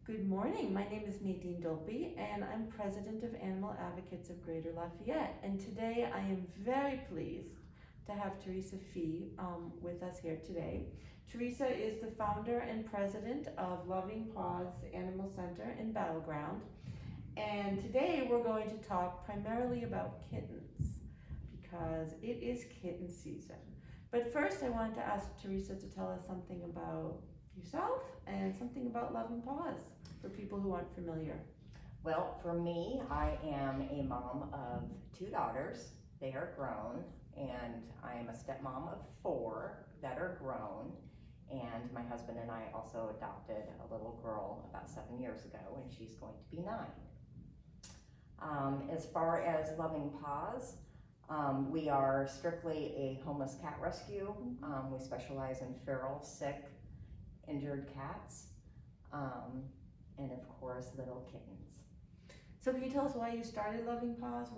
Good morning. My name is Nadine Dolby, and I'm president of Animal Advocates of Greater Lafayette. And today I am very pleased to have Teresa Fee with us here today. Teresa is the founder and president of Loving Paws Animal Center in Battleground. And today we're going to talk primarily about kittens because it is kitten season. But first I wanted to ask Teresa to tell us something about yourself and something about Loving Paws for people who aren't familiar. Well, for me, I am a mom of 2 daughters. They are grown, and I am a stepmom of 4 that are grown. And my husband and I also adopted a little girl about 7 years ago, and she's going to be 9. As far as Loving Paws, we are strictly a homeless cat rescue. We specialize in feral, sick, injured cats, and of course little kittens. So can you tell us why you started Loving Paws?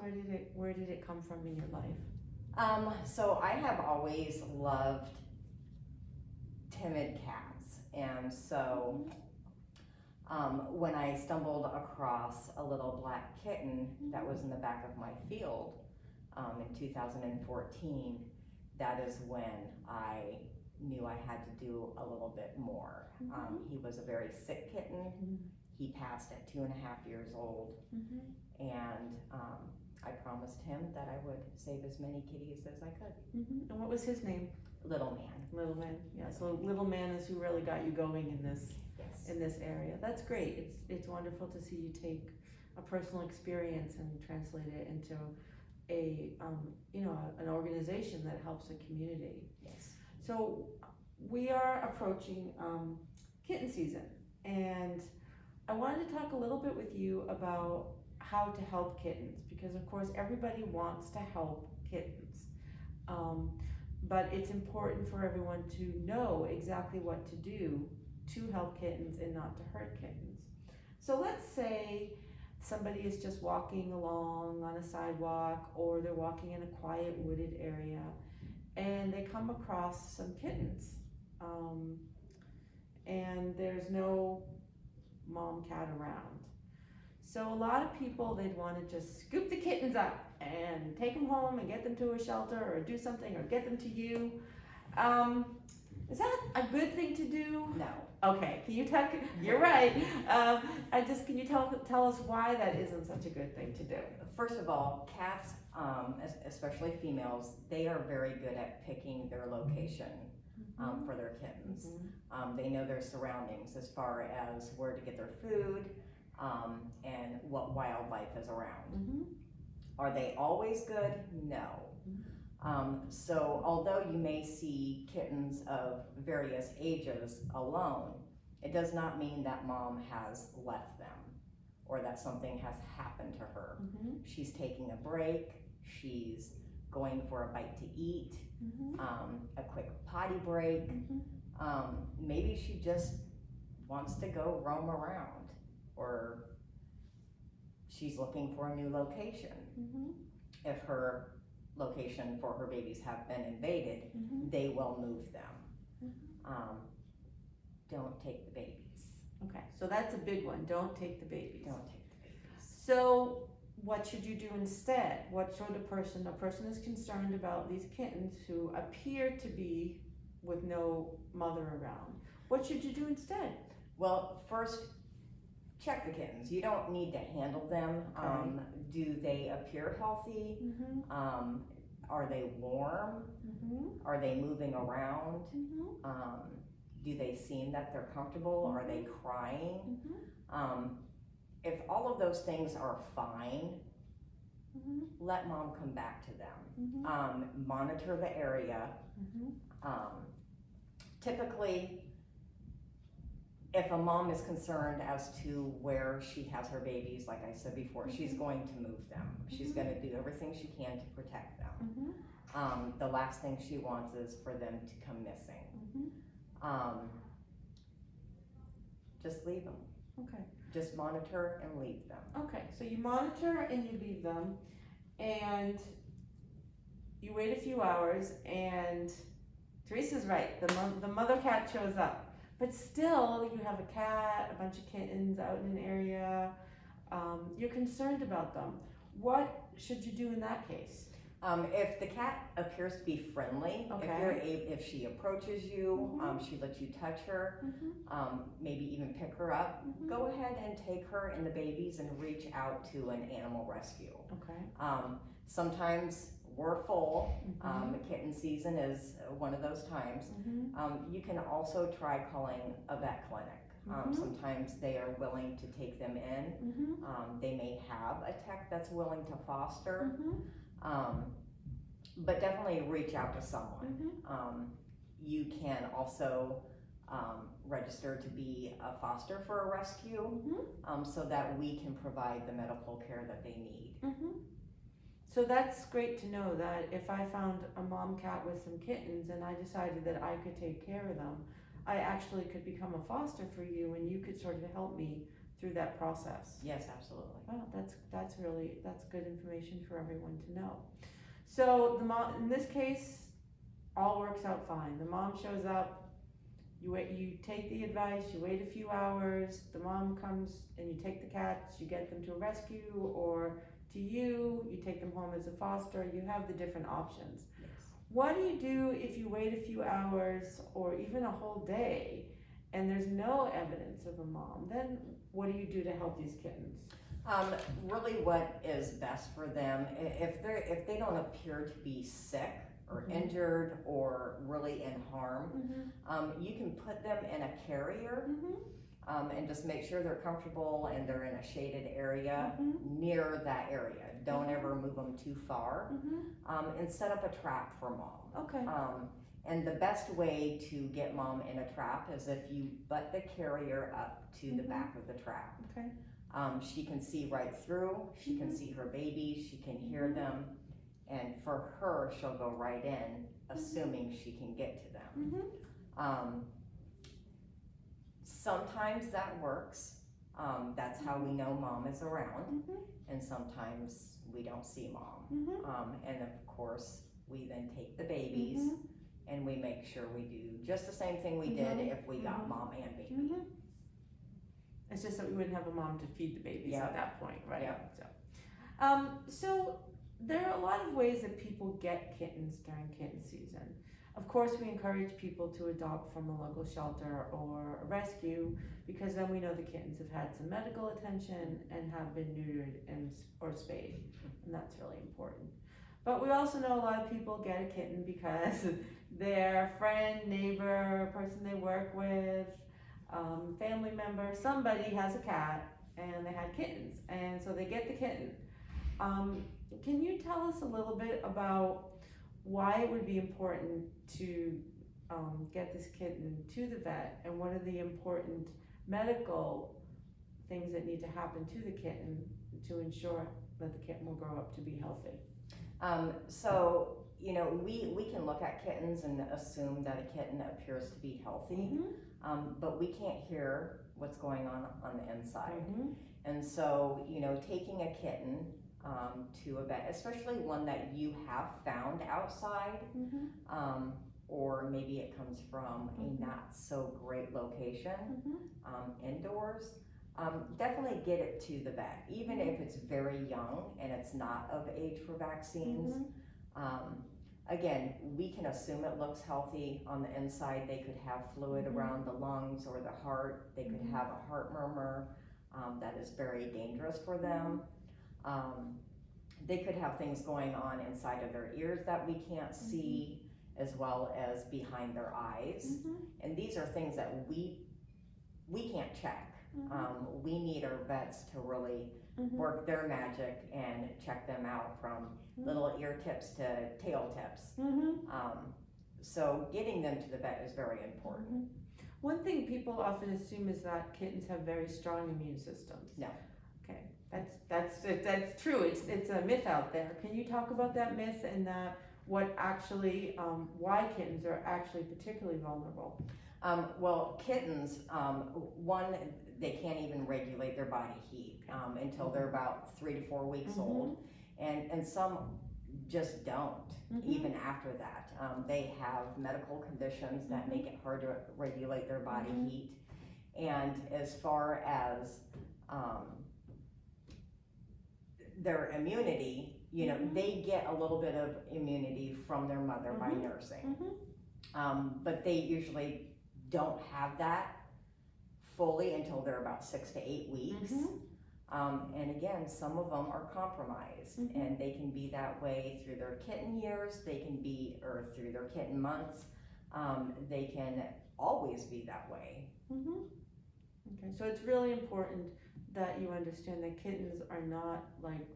Where did it come from in your life? So I have always loved timid cats, and so when I stumbled across a little black kitten that was in the back of my field in 2014, that is when I knew I had to do a little bit more. He was a very sick kitten. He passed at 2.5 years old, and I promised him that I would save as many kitties as I could. And what was his name? Little Man. Little Man. Yeah. So Little Man is who really got you going in this Yes. in this area. That's great. It's wonderful to see you take a personal experience and translate it into a an organization that helps a community. Yes. So we are approaching kitten season, and I wanted to talk a little bit with you about how to help kittens, because of course everybody wants to help kittens, but it's important for everyone to know exactly what to do to help kittens and not to hurt kittens. So let's say somebody is just walking along on a sidewalk, or they're walking in a quiet wooded area, and they come across some kittens, and there's no mom cat around. So a lot of people, they'd want to just scoop the kittens up and take them home and get them to a shelter or do something, or get them to you. Is that a good thing to do? No. Okay, can you tell? You're right. Can you tell us why that isn't such a good thing to do? First of all, cats, especially females, they are very good at picking their location for their kittens. They know their surroundings as far as where to get their food and what wildlife is around. Are they always good? No. So although you may see kittens of various ages alone, it does not mean that mom has left them or that something has happened to her. She's taking a break, she's going for a bite to eat, a quick potty break. Maybe she just wants to go roam around, or she's looking for a new location. If her location for her babies have been invaded, they will move them. Don't take the babies. Okay, so that's a big one. Don't take the babies. Don't take the babies. So what should you do instead? What sort of person? A person is concerned about these kittens who appear to be with no mother around. What should you do instead? Well, first, check the kittens. You don't need to handle them. Okay. Do they appear healthy? Are they warm? Are they moving around? Do they seem that they're comfortable? Are they crying? If all of those things are fine, let mom come back to them. Monitor the area. Typically, if a mom is concerned as to where she has her babies, like I said before, she's going to move them. She's going to do everything she can to protect them. The last thing she wants is for them to come missing. Just leave them. Okay. Just monitor and leave them. Okay, so you monitor and you leave them, and you wait a few hours, and Teresa's right, the mother cat shows up. but still you have a cat, a bunch of kittens out in an area, you're concerned about them. What should you do in that case? If the cat appears to be friendly, if she approaches you, she lets you touch her, maybe even pick her up, go ahead and take her and the babies and reach out to an animal rescue. Sometimes we're full. Kitten season is one of those times. You can also try calling a vet clinic. Sometimes they are willing to take them in. They may have a tech that's willing to foster. But definitely reach out to someone. You can also register to be a foster for a rescue, so that we can provide the medical care that they need. So that's great to know that if I found a mom cat with some kittens and I decided that I could take care of them, I actually could become a foster for you and you could sort of help me through that process. Yes, absolutely. Well, that's good information for everyone to know. So the mom, in this case, all works out fine. The mom shows up, you take the advice, you wait a few hours, the mom comes and you take the cats, you get them to a rescue or to you take them home as a foster, you have the different options. Yes. What do you do if you wait a few hours or even a whole day and there's no evidence of a mom? Then what do you do to help these kittens? Really what is best for them, if they don't appear to be sick or injured or really in harm, you can put them in a carrier and just make sure they're comfortable and they're in a shaded area near that area. Don't ever move them too far, and set up a trap for mom. Okay. And the best way to get mom in a trap is if you butt the carrier up to the back of the trap. Okay. She can see right through, she can see her babies, she can hear them, and for her, she'll go right in, assuming she can get to them. Sometimes that works. That's how we know mom is around, and sometimes we don't see mom. And of course, we then take the babies and we make sure we do just the same thing we did if we got mom and baby. It's just that we wouldn't have a mom to feed the babies at that point, right? Yeah. So there are a lot of ways that people get kittens during kitten season. Of course, we encourage people to adopt from a local shelter or a rescue because then we know the kittens have had some medical attention and have been neutered or spayed, and that's really important. But we also know a lot of people get a kitten because their friend, neighbor, person they work with, family member, somebody has a cat and they had kittens, and so they get the kitten. Can you tell us a little bit about why it would be important to get this kitten to the vet, and what are the important medical things that need to happen to the kitten to ensure that the kitten will grow up to be healthy? So, we can look at kittens and assume that a kitten appears to be healthy, but we can't hear what's going on the inside. And so, taking a kitten to a vet, especially one that you have found outside, or maybe it comes from a not so great location, indoors, definitely get it to the vet, even if it's very young and it's not of age for vaccines. Again, we can assume it looks healthy on the inside. They could have fluid around the lungs or the heart. They could have a heart murmur that is very dangerous for them. They could have things going on inside of their ears that we can't see, as well as behind their eyes. And these are things that we can't check. We need our vets to really work their magic and check them out from little ear tips to tail tips. So getting them to the vet is very important. One thing people often assume is that kittens have very strong immune systems. No. Okay, that's true. It's a myth out there. Can you talk about that myth and what actually why kittens are actually particularly vulnerable? Well, kittens, one, they can't even regulate their body heat until they're about 3 to 4 weeks old, and some just don't, even after that. They have medical conditions that make it hard to regulate their body heat. And as far as their immunity, you know, they get a little bit of immunity from their mother by nursing. But they usually don't have that fully until they're about 6 to 8 weeks. And again, some of them are compromised, and they can be that way through their kitten years, they can be, or through their kitten months, they can always be that way. Okay, so it's really important that you understand that kittens are not like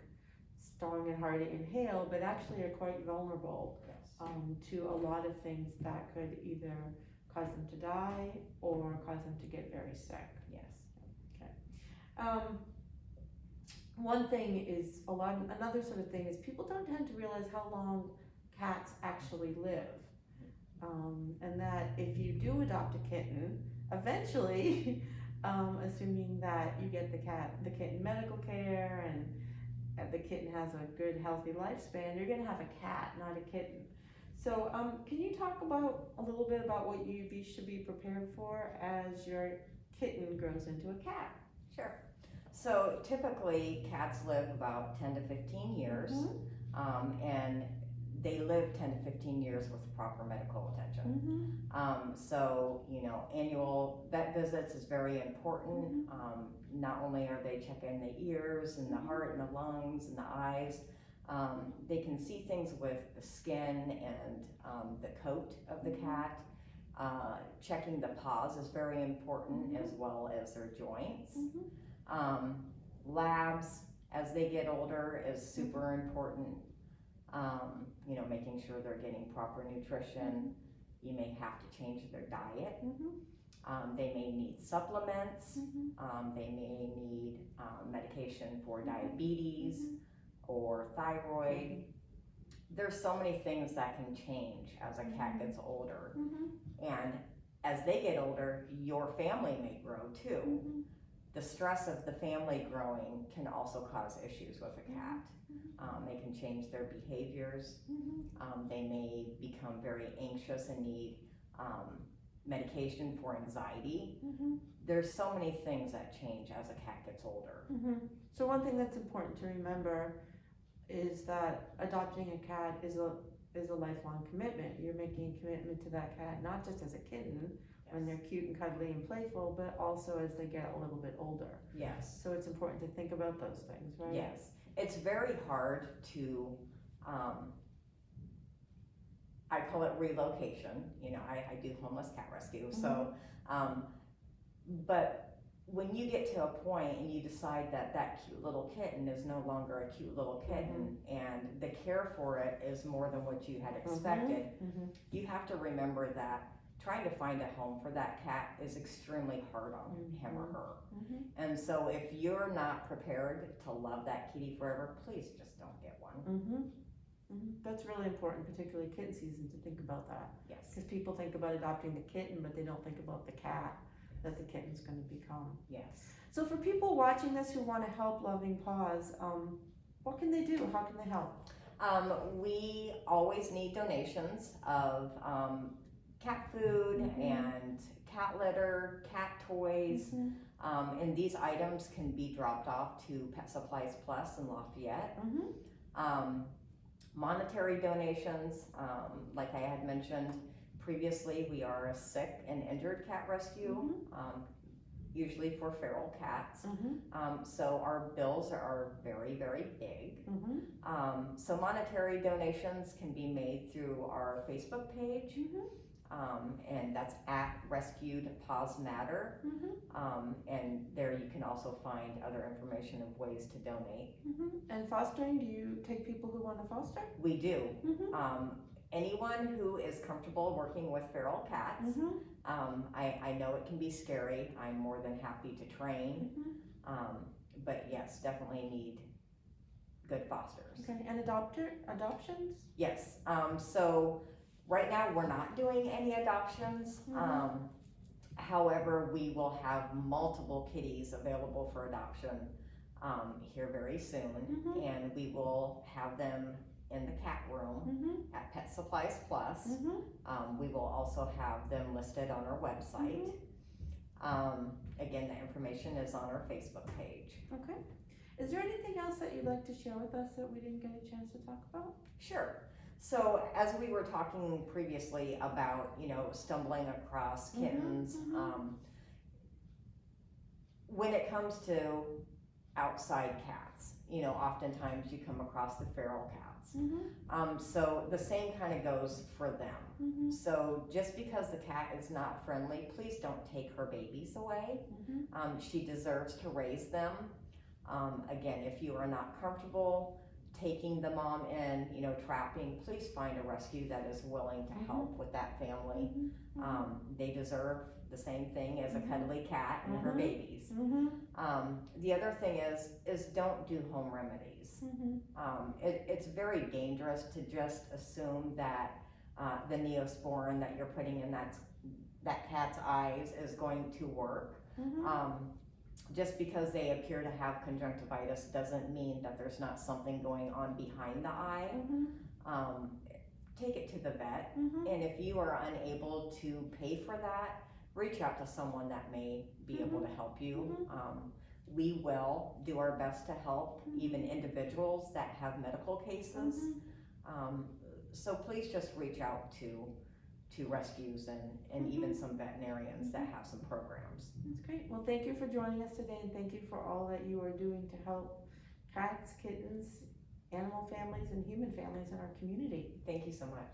strong and hard to inhale, but actually are quite vulnerable to a lot of things that could either cause them to die or cause them to get very sick. Yes. Okay. One thing is another sort of thing is people don't tend to realize how long cats actually live. And that if you do adopt a kitten, eventually, assuming that you get the kitten medical care and the kitten has a good healthy lifespan, you're gonna have a cat, not a kitten. So can you talk a little bit about what you should be prepared for as your kitten grows into a cat? Sure. So typically cats live about 10 to 15 years, and they live 10 to 15 years with proper medical attention. So, you know, annual vet visits is very important. Not only are they checking the ears and the heart and the lungs and the eyes, they can see things with the skin and the coat of the cat. Checking the paws is very important, as well as their joints. Labs, as they get older, is super important. You know, making sure they're getting proper nutrition. You may have to change their diet. They may need supplements. They may need medication for diabetes or thyroid. There's so many things that can change as a cat gets older. And as they get older, your family may grow too. The stress of the family growing can also cause issues with a cat. They can change their behaviors. They may become very anxious and need medication for anxiety. There's so many things that change as a cat gets older. So one thing that's important to remember is that adopting a cat is a lifelong commitment. You're making a commitment to that cat, not just as a kitten, when they're cute and cuddly and playful, but also as they get a little bit older. Yes. So it's important to think about those things, right? Yes. It's very hard to, I call it relocation. You know, I do homeless cat rescue. So, but when you get to a point and you decide that that cute little kitten is no longer a cute little kitten, and the care for it is more than what you had expected, you have to remember that trying to find a home for that cat is extremely hard on him or her. And so if you're not prepared to love that kitty forever, please just don't get one. That's really important, particularly kitten season, to think about that. Yes. Because people think about adopting the kitten, but they don't think about the cat that the kitten's going to become. Yes. So for people watching this who want to help Loving Paws, what can they do? How can they help? We always need donations of cat food and cat litter, cat toys, and these items can be dropped off to Pet Supplies Plus in Lafayette. Monetary donations, like I had mentioned previously, we are a sick and injured cat rescue, usually for feral cats. So our bills are very, very big. So monetary donations can be made through our Facebook page. And that's at Rescued Paws Matter. And there you can also find other information of ways to donate. And fostering, do you take people who want to foster? We do. Anyone who is comfortable working with feral cats, I know it can be scary. I'm more than happy to train. But yes, definitely need good fosters. Okay, and adoptions? Yes, so right now we're not doing any adoptions. However, we will have multiple kitties available for adoption here very soon, and we will have them in the cat room Mm-hmm. at Pet Supplies Plus. Mm-hmm. We will also have them listed on our website. Again, the information is on our Facebook page. Okay. Is there anything else that you'd like to share with us that we didn't get a chance to talk about? Sure. So as we were talking previously about, stumbling across kittens, when it comes to outside cats, oftentimes you come across the feral cats. So the same kind of goes for them. So just because the cat is not friendly, please don't take her babies away. She deserves to raise them. Again, if you are not comfortable taking the mom in, trapping, please find a rescue that is willing to help with that family. They deserve the same thing as a cuddly cat and her babies. The other thing is don't do home remedies. It's very dangerous to just assume that the Neosporin that you're putting in that cat's eyes is going to work. Just because they appear to have conjunctivitis doesn't mean that there's not something going on behind the eye. Take it to the vet, and if you are unable to pay for that, reach out to someone that may be able to help you. We will do our best to help even individuals that have medical cases. So please just reach out to rescues and even some veterinarians that have some programs. That's great. Well, thank you for joining us today, and thank you for all that you are doing to help cats, kittens, animal families, and human families in our community. Thank you so much.